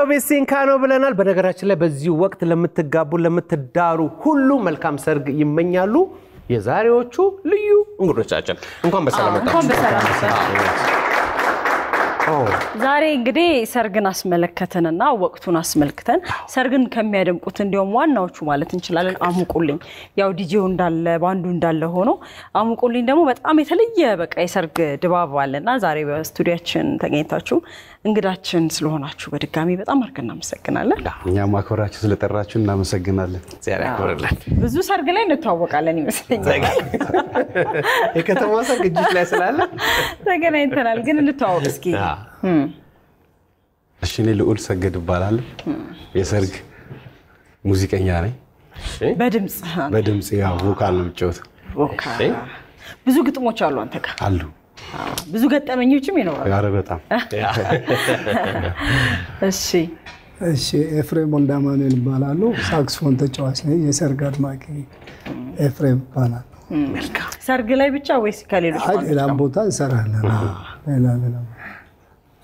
ቤሲንካኖ ብለናል በነገራችን ላይ በዚህ ወቅት ለምትጋቡ ለምትዳሩ ሁሉ መልካም ሰርግ ይመኛሉ የዛሬዎቹ ልዩ እንግዶቻችን እንኳን በሰላም መጣችሁ ዛሬ እንግዲህ ሰርግን አስመለከተንና ወቅቱን አስመልክተን ሰርግን ከሚያደምቁት እንዲያውም ዋናዎቹ ማለት እንችላለን አሙቁልኝ ያው ዲጂው እንዳለ ባንዱ እንዳለ ሆኖ አሙቁልኝ ደግሞ በጣም የተለየ በቃ የሰርግ ድባብ አለና ዛሬ በስቱዲዮአችን ተገኝታችሁ እንግዳችን ስለሆናችሁ በድጋሚ በጣም አርገና መሰግናለን እኛም አክብራችሁ ስለጠራችሁ እናመሰግናለን ዛሬ አክብረልን ብዙ ሰርግ ላይ እንተዋወቃለን ይመስለኛል የከተማ ሰርግ እጅ ላይ ስላለ ተገናኝተናል ግን እንተዋወቅ እስኪ እሺ እኔ ልዑል ሰገድ ይባላል የሰርግ ሙዚቀኛ ነኝ በድምጽ ያው ቮካል ነው የምጫወተው ቮካል ብዙ ግጥሞች አሉ አንተ ጋር አሉ ብዙ ገጠመኞችም ይኖራሉ ያረ በጣም እሺ ኤፍሬም ወልዳማኑኤል ይባላል ሳክስፎን ተጫዋች ነኝ የሰርግ አድማቂ ኤፍሬም ይባላል መልካም ሰርግ ላይ ብቻ ወይስ ከሌሎች ሌላም ቦታ እንሰራለን ሌላ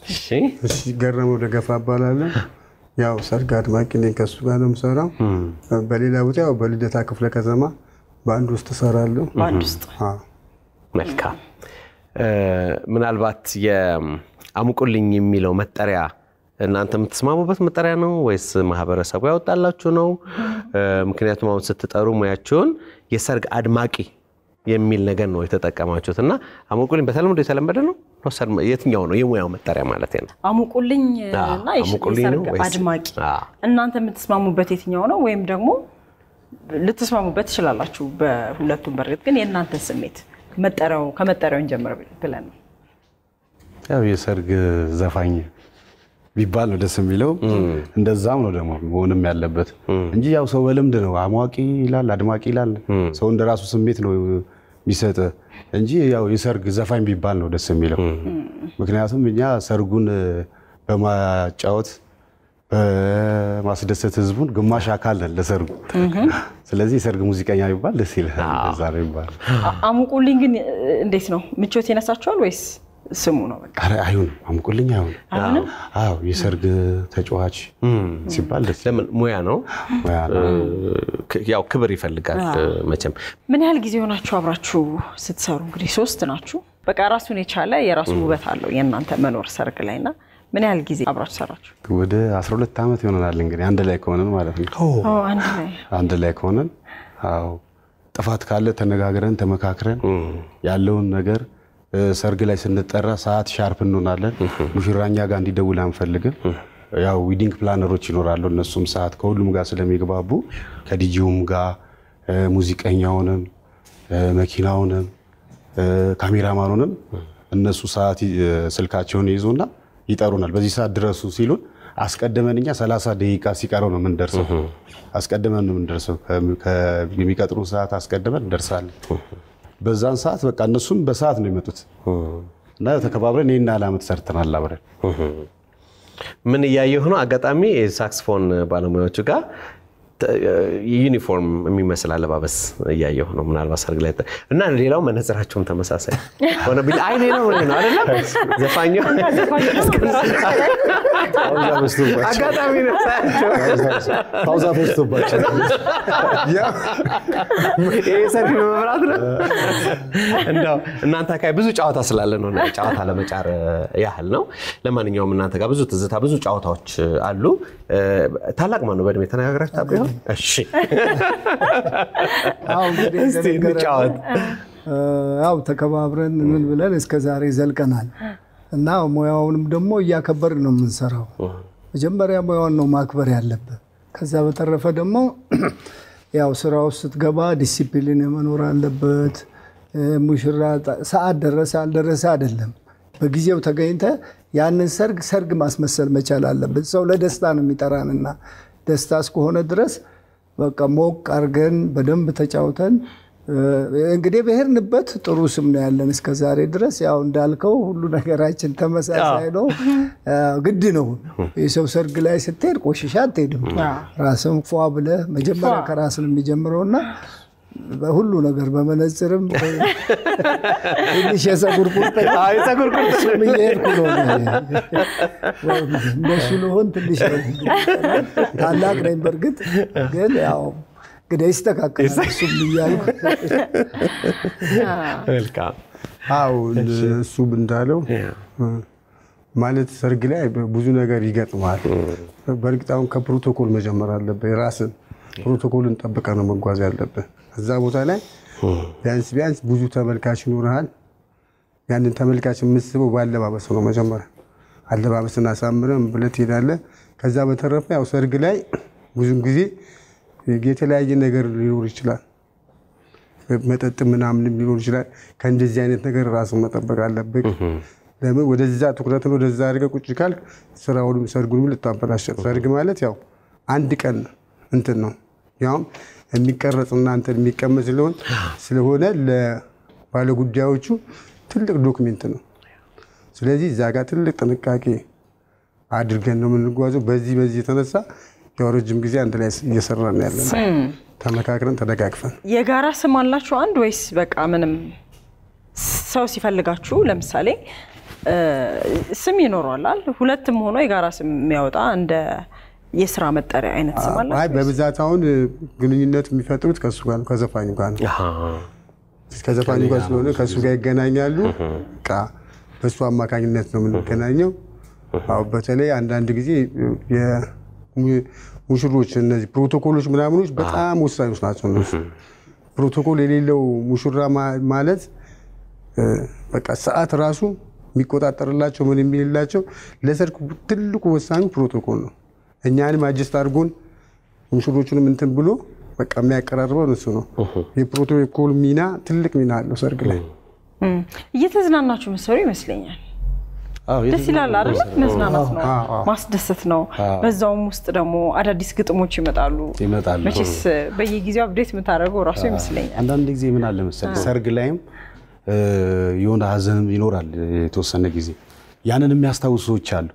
እሺ ገረመው ደገፋ ይባላል ያው ሰርግ አድማቂ ነኝ ከሱ ጋር ነው የምሰራው በሌላ ቦታ ያው በልደታ ክፍለ ከተማ ባንድ ውስጥ እሰራለሁ ባንድ ውስጥ መልካም ምናልባት የአሙቁልኝ የሚለው መጠሪያ እናንተ የምትስማሙበት መጠሪያ ነው ወይስ ማህበረሰቡ ያወጣላችሁ ነው ምክንያቱም አሁን ስትጠሩ ሙያችሁን የሰርግ አድማቂ የሚል ነገር ነው የተጠቀማችሁትና አሙቁልኝ በተለምዶ የተለመደ ነው የትኛው ነው የሙያው መጠሪያ ማለት ነው አሙቁልኝ እና የሰርግ አድማቂ እናንተ የምትስማሙበት የትኛው ነው ወይም ደግሞ ልትስማሙበት ትችላላችሁ በሁለቱም በርግጥ ግን የእናንተ ስሜት ከመጠሪያው እንጀምር ብለን ያው የሰርግ ዘፋኝ ቢባል ነው ደስ የሚለው እንደዛም ነው ደግሞ ሆነም ያለበት እንጂ ያው ሰው በልምድ ነው አሟቂ ይላል አድማቂ ይላል ሰው እንደራሱ ስሜት ነው ቢሰጥ እንጂ ያው የሰርግ ዘፋኝ ቢባል ነው ደስ የሚለው ምክንያቱም እኛ ሰርጉን በማጫወት በማስደሰት ህዝቡን ግማሽ አካል ነን ለሰርጉ ስለዚህ ሰርግ ሙዚቀኛ ቢባል ደስ ይላል ዛሬ ይባል አሙቁልኝ ግን እንዴት ነው ምቾት ይነሳችኋል ወይስ ስሙ ነው በቃ አይሁን አሙቁልኝ አይሁን አዎ የሰርግ ተጫዋች ሲባል ደስ ለምን ሙያ ነው ያው ክብር ይፈልጋል መቼም ምን ያህል ጊዜ ሆናችሁ አብራችሁ ስትሰሩ እንግዲህ 3 ናችሁ በቃ ራሱን የቻለ የራሱ ውበት አለው የእናንተ መኖር ሰርግ ላይና ምን ያህል ጊዜ አብራችሁ ሰራችሁ ወደ 12 አመት ይሆናል እንግዲህ አንድ ላይ ከሆነን ማለት ነው አንድ ላይ ከሆነን አዎ ጥፋት ካለ ተነጋግረን ተመካክረን ያለውን ነገር ሰርግ ላይ ስንጠራ ሰዓት ሻርፕ እንሆናለን ሙሽራኛ ጋር እንዲደውል አንፈልግም ያው ዊዲንግ ፕላነሮች ይኖራሉ እነሱም ሰዓት ከሁሉም ጋር ስለሚግባቡ ከዲጂውም ጋር ሙዚቀኛውንም መኪናውንም ካሜራማኑንም እነሱ ሰዓት ስልካቸውን ይዙና ይጠሩናል በዚህ ሰዓት ድረሱ ሲሉን አስቀድመንኛ 30 ደቂቃ ሲቀረው ነው የምንደርሰው አስቀድመን ነው የምንደርሰው ከሚቀጥሩ ሰዓት አስቀድመን ደርሳለን በዛን ሰዓት በቃ እነሱም በሰዓት ነው የሚመጡት እና ተከባብረን እኔና አላመት ሰርተናል አብረን ምን ያየው ነው አጋጣሚ ሳክስፎን ባለሙያዎቹ ጋር ዩኒፎርም የሚመስል አለባበስ ያየው ነው ምናልባት ሰርግ ላይ እና ሌላው መነጽራቸውም ተመሳሳይ ሆነ ቢል አይ ሌላው ነው አይደለም ዘፋኙ አጋጣሚ ነው ፓውዛ ፈስቶባቸው ያ ሰርግ መብራት ነው እንደው እናንተ አካይ ብዙ ጨዋታ ስላለ ነው ጨዋታ ለመጫር ያህል ነው ለማንኛውም እናንተ ጋር ብዙ ትዝታ ብዙ ጨዋታዎች አሉ ታላቅ ማን ነው በእድሜ ተነጋግራችሁ ታውቁ እሺ አው እንግዲህ እንጫወት አው ተከባብረን ምን ብለን እስከ ዛሬ ዘልቀናል እና ሙያውንም ደግሞ ያከበርን ነው የምንሰራው መጀመሪያ ሙያውን ነው ማክበር ያለበት ከዛ በተረፈ ደግሞ ያው ስራው ስትገባ ዲሲፕሊን መኖር አለበት ሙሽራ ሰዓት ደረሰ አልደረሰ አይደለም በጊዜው ተገኝተ ያንን ሰርግ ማስመሰል መቻል አለበት ሰው ለደስታ ነው የሚጠራንና ደስታ እስከሆነ ድረስ በቃ ሞቅ አርገን በደንብ ተጫውተን እንግዲህ በሄርንበት ጥሩ ስም ነው ያለን እስከ ዛሬ ድረስ ያው እንዳልከው ሁሉ ነገራችን ተመሳሳይ ነው ግድ ነው የሰው ሰርግ ላይ ስትሄድ ቆሽሻ አትሄድም ራስን ፏ ብለህ መጀመሪያ ከራስን የሚጀምረውና በሁሉ ነገር በመነጽርም ትንሽ የፀጉር ቁርጥ እየሄድኩ ነው እንደሱ ልሆን ትንሽ ታላቅ ነኝ በእርግጥ ግን ያው እንግዲህ ይስተካከላል እሱም እያልኩ አዎ እሱ እንዳለው ማለት ሰርግ ላይ ብዙ ነገር ይገጥማል በእርግጥ አሁን ከፕሮቶኮል መጀመር አለበት ራስን ፕሮቶኮልን ጠብቀህ ነው መጓዝ ያለብህ እዛ ቦታ ላይ ቢያንስ ብዙ ተመልካች ይኖርሃል ያንን ተመልካች የምትስበው ባለባበስ ነው መጀመሪያ አለባበስና ሳምረም ብለህ ትሄዳለህ ከዛ በተረፈ ያው ሰርግ ላይ ብዙ ጊዜ የተለያየ ነገር ሊኖር ይችላል መጠጥ ምናምን ሊኖር ይችላል ከእንደዚህ አይነት ነገር ራስን መጠበቅ አለብህ ለምን ወደዛ ትኩረትን ወደዛ አድርገህ ቁጭ ካልክ ስራውንም ሰርጉንም ልታበላሽ ሰርግ ማለት ያው አንድ ቀን እንትን ነው ያው የሚቀረጽና እንትን የሚቀመጥ ስለሆነ ለባለ ጉዳዮቹ ትልቅ ዶክመንት ነው ስለዚህ እዛ ጋር ትልቅ ጥንቃቄ አድርገን ነው የምንጓዘው በዚህ የተነሳ ያው ረጅም ጊዜ አንድ ላይ እየሰራን ያለን ተመካክረን ተደጋግፈን የጋራ ስም አላችሁ አንድ ወይስ በቃ ምንም ሰው ሲፈልጋችሁ ለምሳሌ ስም ይኖራል ሁለቱም ሆኖ የጋራ ስም የሚያወጣ እንደ የሥራ መጠሪያ አይነት ስም አለ አይ በብዛት አሁን ግንኙነት የሚፈጥሩት ከሱ ጋር ነው ከዘፋኙ ጋር ነው ከዘፋኙ ጋር ስለሆነ ከሱ ጋር ይገናኛሉ ቃ በሱ አማካኝነት ነው የምንገናኘው አው በተለይ አንዳንድ ጊዜ የሙሽሮች እነዚህ ፕሮቶኮሎች ምናምኖች በጣም ወሳኞች ናቸው እነሱ ፕሮቶኮል የሌለው ሙሽራ ማለት በቃ ሰዓት ራሱ የሚቆጣጠርላቸው ምን የሚልላቸው ለሰርግ ትልቁ ወሳኙ ፕሮቶኮል ነው እኛንም አጀስት አድርጎን ሙሽሮቹንም እንትን ብሎ በቃ የሚያቀራርበው እሱ ነው የፕሮቶኮል ሚና ትልቅ ሚና አለው ሰርግ ላይ እየተዝናናችሁ መስሩ ይመስለኛል ደስ ይላል አይደል መዝናናት ነው ማስደሰት ነው በዛውም ውስጥ ደግሞ አዳዲስ ግጥሞች ይመጣሉ መቼስ በየጊዜው አፕዴት የምታደርገው ራሱ ይመስለኛል አንዳንድ ጊዜ ምን አለ መሰለኝ ሰርግ ላይም የሆነ ሀዘን ይኖራል የተወሰነ ጊዜ ያንን የሚያስታውሱ ሰዎች አሉ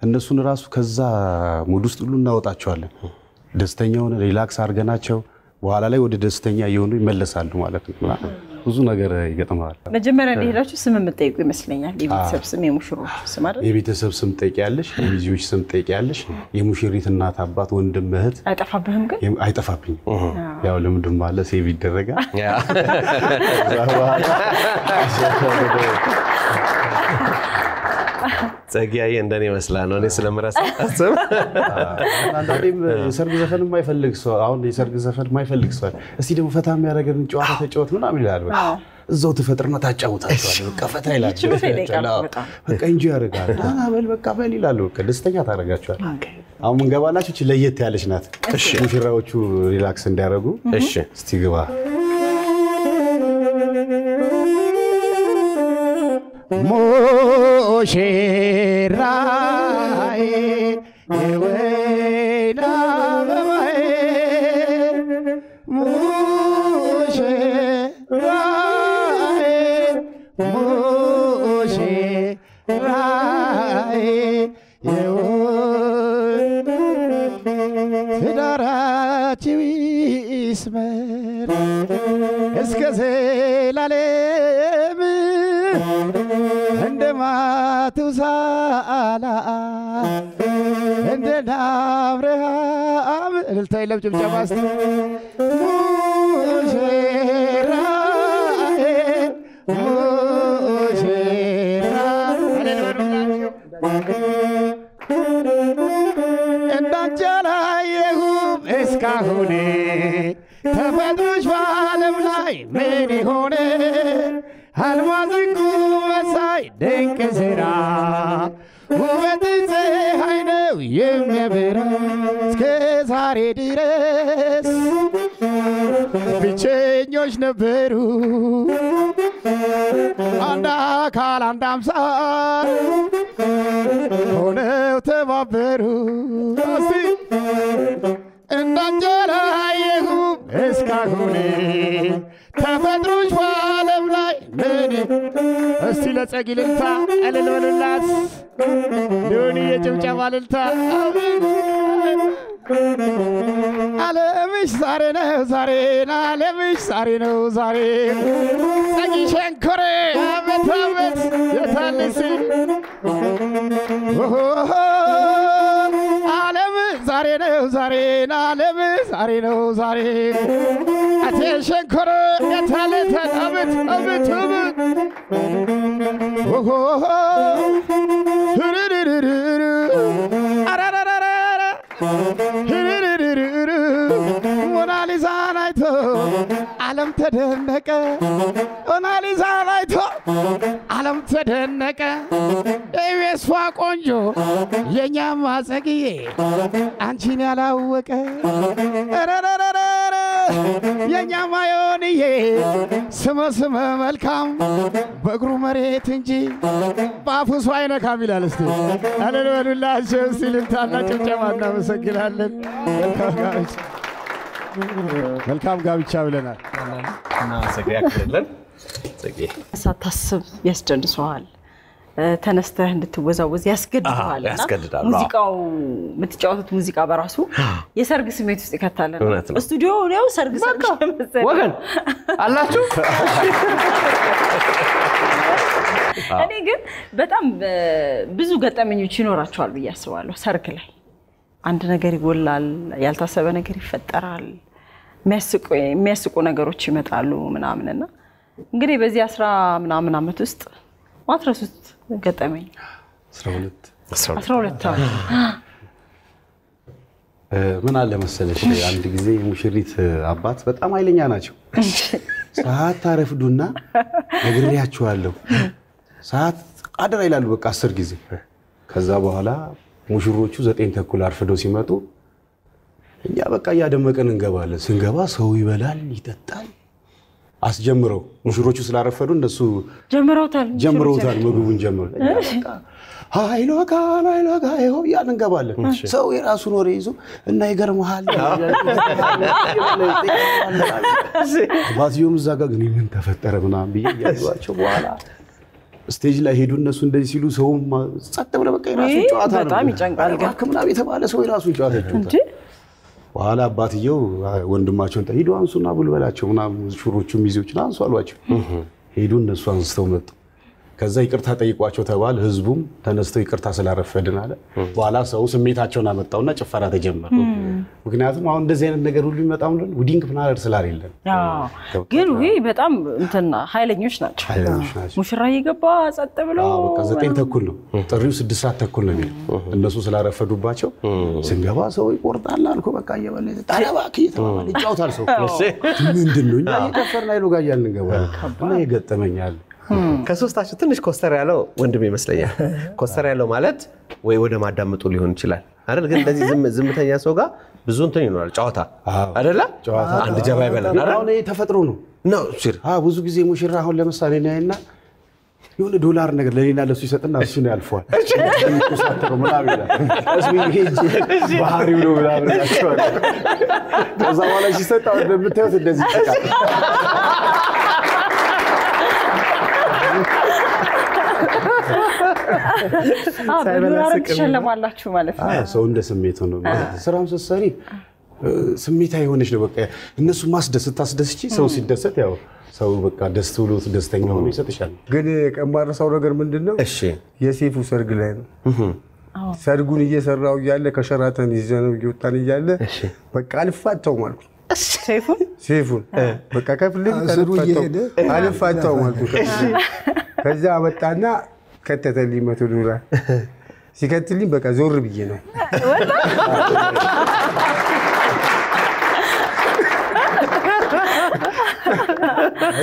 እነሱን ራሱ ከዛ ሙድ ውስጥ ሁሉ እናወጣቸዋለን ደስተኛው ነው ሪላክስ አድርገናቸው በኋላ ላይ ወደ ደስተኛ እየሆኑ ይመለሳሉ ማለት ነው ብዙ ነገር ይገጥማል መጀመሪያ እንደሄዳችሁ ስም የምትጠይቁ ይመስለኛል የቤተሰብ ስም የሙሽሮች ስም አይደል የቤተሰብ ስም ጠይቂያለሽ የሚዜዎች ስም ጠይቂያለሽ የሙሽሪት እናት አባት ወንድም እህት አይጠፋብህም ግን አይጠፋብኝ ያው ለምንድን ማለት ሴቭ ይደረጋል ጸጋዬ እንደኔ መስላል ነው እኔ ስለምረሳ አስብ አንዳንዴም የሰርግ ዘፈን የማይፈልግ ሰው አሁን የሰርግ ዘፈን የማይፈልግ ሰው እስቲ ደግሞ ፈታ የሚያደርገን ጨዋታ ተጫወት ምናምን ይላል በቃ እዛው ተፈጥርና ታጫውታቸዋለህ በቃ ፈታ ይላል በቃ እንጂ ያደርጋል አናበል በቃ በል ይላል በቃ ደስተኛ ታደርጋቸዋል አሁን ምን ገባላችሁ እቺ ለየት ያለች ናት እሺ ሙሽራዎቹ ሪላክስ እንዲያደርጉ እሺ እስቲ ግባ ሙሽራዬ የወይን አበባዬ ሙሽራዬ የወይን ትዳራችሁ ይስመር እስከ ዘላለም ማቱሳላ እንደ አብርሃም እልልታ የለም ጭብጨባ እስቲ እንዳንቺ አላየሁም እስካሁን ተፈጥሮሽ በዓለም ላይ ምን ይሆን አልማዝ ዕንቁ መሳይ ድንቅ ሥራ ውበት ፀሐይ ነው የሚያበራ እስከ ዛሬ ድረስ ብቸኞች ነበሩ አንድ አካል አንድ አምሳል ሆነው ተባበሩ እስቲ እንዳንቺ አላየሁም እስካሁን ተፈጥሮሽ በዓለም ላይ ምን እስቲ ለጸጊ ልልታ እልል በሉላት ዶኒ የጭብጨባ ልልታ ዓለምሽ ዛሬ ነው ዛሬ ዓለምሽ ዛሬ ነው ዛሬ ጸጊ ሸንኮሬ አቤት አቤት የታለሽ ዓለም ዛሬ ነው ዛሬ ዓለም ዛሬ ነው ዛሬ አቴ ሸንኮሬ የታለ አቤት አቤት አቤት ሞናሊዛን አይቶ ዓለም ተደነቀ ሞናሊዛን አይቶ ዓለም ተደነቀ ኤቤስፋ ቆንጆ የኛማ ጸግዬ አንቺን ያላወቀ የኛማ የሆንዬ ስመ መልካም በእግሩ መሬት እንጂ በአፉ ሰው አይነካም ይላል። እስቲ አለን በሉላቸው ሲልምታና ጭብጨባ እናመሰግናለን። መልካም ጋብቻ ብለናል። እናመሰግናለን። ሳታስብ ያስደንሰዋል። ተነስተህ እንድትወዛወዝ ያስገድዳል። ሙዚቃው የምትጫወቱት ሙዚቃ በራሱ የሰርግ ስሜት ውስጥ ይከታል። ስቱዲዮ ነው ሰርግ መሰለኝ። ወገን አላችሁ? እኔ ግን በጣም ብዙ ገጠመኞች ይኖራቸዋል ብዬ አስባለሁ። ሰርግ ላይ አንድ ነገር ይጎላል፣ ያልታሰበ ነገር ይፈጠራል፣ የሚያስቁ ነገሮች ይመጣሉ ምናምንና እንግዲህ በዚህ 10 ምናምን ዓመት ውስጥ ማትረሱት ገጠመኝ 12 ምን አለ መሰለሽ አንድ ጊዜ ሙሽሪት አባት በጣም ኃይለኛ ናቸው። ሰዓት ታረፍዱና ነግሬያችኋለሁ ሰዓት አደራ ይላሉ በቃ 10 ጊዜ። ከዛ በኋላ ሙሽሮቹ 9 ተኩል አርፍደው ሲመጡ እኛ በቃ ያደመቀን እንገባለን። ስንገባ ሰው ይበላል ይጠጣል። አስጀምረው ሙሽሮቹ ስላረፈዱ እንደሱ ጀምረውታል ምግቡን ጀምረው ሃይሎ ጋር ይኸው ያን እንገባለን። ሰው የራሱን ወሬ ይዞ እና ይገርምሃል ባዚዮም እዛ ጋር ግን ምን ተፈጠረ ምናምን ብዬ ያዩዋቸው በኋላ ስቴጅ ላይ ሄዱ። እነሱ እንደዚህ ሲሉ ሰው ጸጥ ብለ በቃ የራሱን ጨዋታ ነው። በጣም ይጨንቃል። ህክምና የተባለ ሰው የራሱን ጨዋታ ይጫወታል። በኋላ አባትየው ወንድማቸውን ሄዱ አንሱና ብልበላቸው ምናምን ሹሮቹም ይዘውና አንሱ አሏቸው። ሄዱ እነሱ አንስተው መጡ። ከዛ ይቅርታ ጠይቋቸው ተባለ። ህዝቡም ተነስተው ይቅርታ ስላረፈድን አለ። በኋላ ሰው ስሜታቸውን አመጣውና ጭፈራ ተጀመረ። ምክንያቱም አሁን እንደዚህ አይነት ነገር ሁሉ ይመጣው ነው ዊዲንግ ፕላነር ስላልሌለን። ግን ወይ በጣም እንትና ኃይለኞች ናቸው። ሙሽራ ይገባ ጸጥ ብለው በቃ 9 ተኩል ነው ጥሪው 6 ሰዓት ተኩል ነው የሚለው። እነሱ ስላረፈዱባቸው ስንገባ ሰው ይቆርጣል አልኩ በቃ እየበለ ታላባክ እየተባለ ይጫውታል። ሰው ምንድነው እኛ እየከፈርን አይሉ ጋር ያልን ገባ እና ይገጠመኛል። ከሶስታችሁ ትንሽ ኮስተር ያለው ወንድም ይመስለኛል። ኮስተር ያለው ማለት ወይ ወደ ማዳመጡ ሊሆን ይችላል አይደል? ግን እንደዚህ ዝምተኛ ሰው ጋር ብዙ እንትን ይኖራል ጨዋታ አይደለ? አንድ ጀባ ይበላል አይደል? አሁን ተፈጥሮ ነው ሲር ብዙ ጊዜ ሙሽራ አሁን ለምሳሌ ነይና የሆነ ዶላር ነገር ለኔና ለሱ ይሰጥና እሱ ነው ያልፈዋል። ተቆሳተሮ ምናምን ይላል። እስሚ ሄጂ ባህሪው ነው ምናምን ያቻው። ከዛ በኋላ ሲሰጣው እንደምታዩት እንደዚህ ይጠቃል። ዶላር ትሸለማላችሁ ማለት ነው። ሰው እንደ ስሜቱ ነው ስራም ስትሰሪ ስሜታዊ ሆነሽ ነው በቃ እነሱ ማስደሰት ታስደስቺ። ሰው ሲደሰት ያው ሰው በቃ ደስተውሎት ደስተኛ ሆኖ ይሰጥሻል። ግን ከማረሳው ነገር ምንድነው? እሺ የሴፉ ሰርግ ላይ ነው። ሰርጉን እየሰራው ያለ ከሸራተን ይዘነው ይወጣን ይያለ በቃ አልፋታው ማለት ሴፉን በቃ ከፍልኝ አልፋታው ማለት ከዛ አመጣና ከተተልኝ $100 ሲከትልኝ በቃ ዞር ብዬ ነው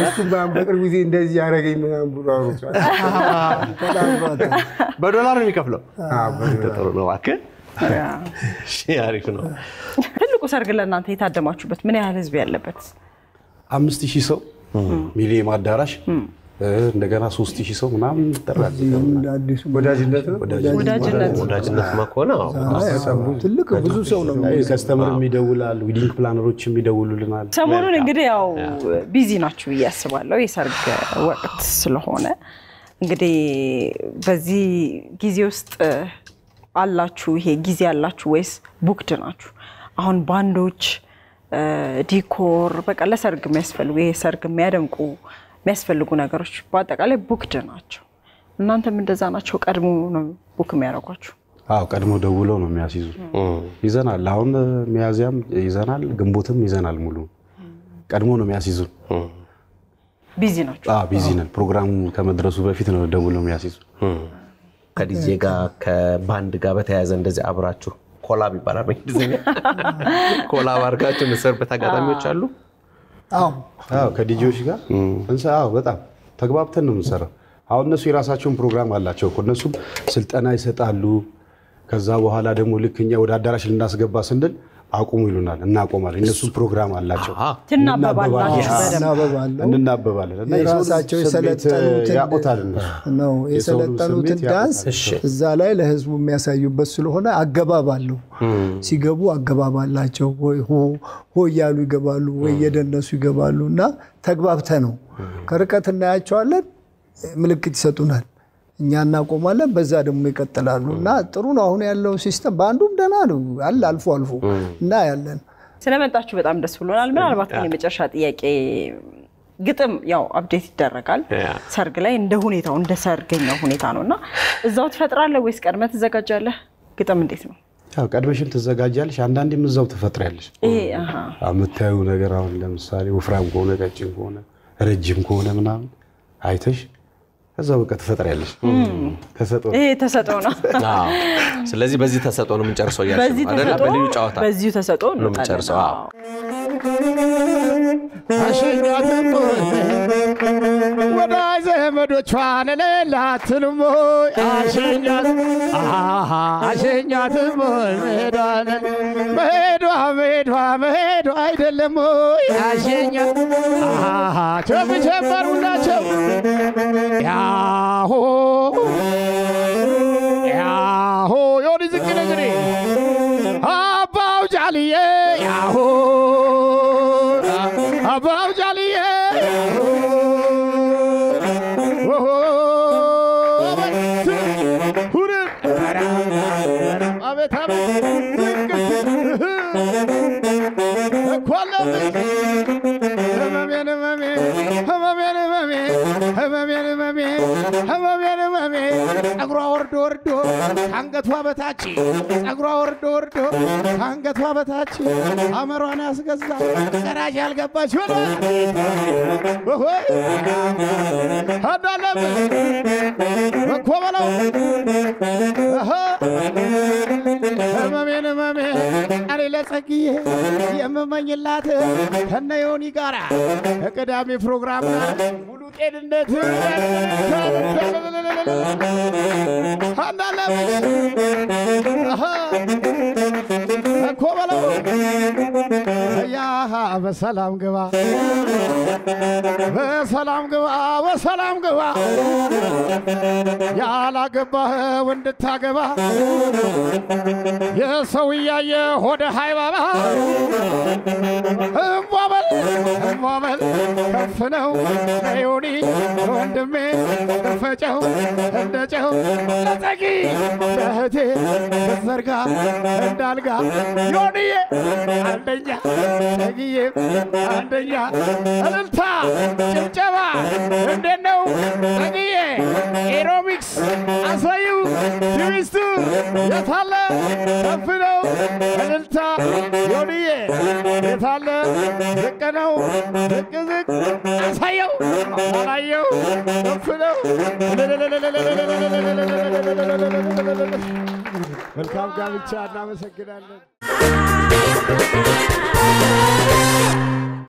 እሱ በቅርብ ጊዜ እንደዚህ ያረገኝ ምናምን ብሎ አውርቷል። በዶላር ነው የሚከፍለው። ጥሩ ነው እባክህ። አሪፍ ነው። ትልቁ ሰርግ ለእናንተ የታደማችሁበት ምን ያህል ህዝብ ያለበት? 5000 ሰው ሚሊኒየም አዳራሽ እንደገና 3000 ሰው ምናምን ይጠራል። ወዳጅነት ነው። ወዳጅነት ማኮና ትልቅ ብዙ ሰው ነው። ከስተመር የሚደውላል፣ ዊዲንግ ፕላነሮችም ይደውሉልናል። ሰሞኑን እንግዲህ ያው ቢዚ ናችሁ እያስባለሁ የሰርግ ወቅት ስለሆነ እንግዲህ በዚህ ጊዜ ውስጥ አላችሁ ይሄ ጊዜ አላችሁ ወይስ ቡክድ ናችሁ? አሁን ባንዶች ዲኮር በቃ ለሰርግ የሚያስፈልጉ ይሄ ሰርግ የሚያደምቁ የሚያስፈልጉ ነገሮች በአጠቃላይ ቡክድ ናቸው። እናንተም እንደዛ ናቸው? ቀድሞ ነው ቡክ የሚያደርጓችሁ? አዎ ቀድሞ ደውለው ነው የሚያስይዙ። ይዘናል። አሁን ሚያዚያም ይዘናል፣ ግንቦትም ይዘናል። ሙሉ ቀድሞ ነው የሚያስይዙ። ቢዚ ናቸው? አዎ ቢዚ ነን። ፕሮግራሙ ከመድረሱ በፊት ነው ደውለው የሚያስይዙ። ከዲጄ ጋር ከባንድ ጋር በተያያዘ እንደዚህ አብራችሁ ኮላብ ይባላል በእንግሊዝኛ ኮላብ አድርጋችሁ የምትሰሩበት አጋጣሚዎች አሉ? አዎ ከዲጄዎች ጋር አዎ በጣም ተግባብተን ነው የምንሰራው። አሁን እነሱ የራሳቸውን ፕሮግራም አላቸው እኮ እነሱም ስልጠና ይሰጣሉ። ከዛ በኋላ ደግሞ ልክኛ ወደ አዳራሽ ልናስገባ ስንል አቁሙ ይሉናል፣ እናቆማለን። እነሱ ፕሮግራም አላቸው። እንናበባለን እና የራሳቸው የሰለጠኑትን ዳንስ እዛ ላይ ለህዝቡ የሚያሳዩበት ስለሆነ አገባባሉ። ሲገቡ አገባባላቸው ወይ ሆ ያሉ ይገባሉ ወይ የደነሱ ይገባሉ እና ተግባብተ ነው ከርቀት እናያቸዋለን። ምልክት ይሰጡናል፣ እኛ እናቆማለን፣ በዛ ደግሞ ይቀጥላሉ እና ጥሩ ነው። አሁን ያለው ሲስተም ባንዱም ደህና ነው አለ አልፎ እና ያለን ስለመጣችሁ በጣም ደስ ብሎናል። ምናልባት ግን የመጨረሻ ጥያቄ ግጥም ያው አፕዴት ይደረጋል ሰርግ ላይ እንደ ሁኔታው እንደ ሰርገኛው ሁኔታ ነውና እዛው ትፈጥራለህ ወይስ ቀድመህ ትዘጋጃለህ? ግጥም እንዴት ነው? ያው ቀድመሽም ትዘጋጃለሽ፣ አንዳንዴም እዛው ትፈጥሪያለሽ። የምታዩ ነገር አሁን ለምሳሌ ወፍራም ከሆነ ቀጭን ከሆነ ረጅም ከሆነ ምናምን አይተሽ ከዛ በቃ ትፈጥሪያለሽ። ተሰጥኦ ነው። አዎ ስለዚህ በዚህ ተሰጥኦ ነው የምንጨርሰው ያለው አይደል? በልዩ ጨዋታ በዚህ ተሰጥኦ ነው የምንጨርሰው። አዎ አሸኛትም ወዳጅ ዘመዶቿን ለላትልሞ አሸኛትም መሄዷ አይደለም አሸኛት ቸብቸበር ሁላቸው ያሆ ዮኒ ዝቅ ነግሪ አባው ጃልዬ ያሆ አባው ጃልዬ አቤት ጸጉሯ ወርዶ አንገቷ በታች ጸጉሯ ወርዶ አንገቷ በታች አመሯን ያስገዛ ገራጅ ያልገባች ወላ አዳለም ወኮበለው ህመሜ እኔ ለጸግዬ የምመኝላት ከነ ዮኒ ጋራ ቅዳሜ ፕሮግራም ሙሉ ጤንነት አዳለም ኮበለው ያ በሰላም ግባ ያላገባህ እንድታገባ የሰው ያየ ሆደ ሃይባባ እምቧበል ከፍ ነው ዮኒ ወንድሜ ከፈጨው እንደጨው ለጸጊ ለህቴ ዘርጋ እንዳልጋ ዮኒዬ አንደኛ ጸጊዬ አንደኛ እልልታ ጭብጨባ እንዴት ነው ጸጊዬ ኤሮሚክስ አሳዩ ትዊስቱ የታለ ከፍ ነው እልልታ ዮኒዬ የታለ ዝቅ ነው ዝቅ አሳየው አላየው ከፍ ነው መልካም ጋብቻ እናመሰግናለን።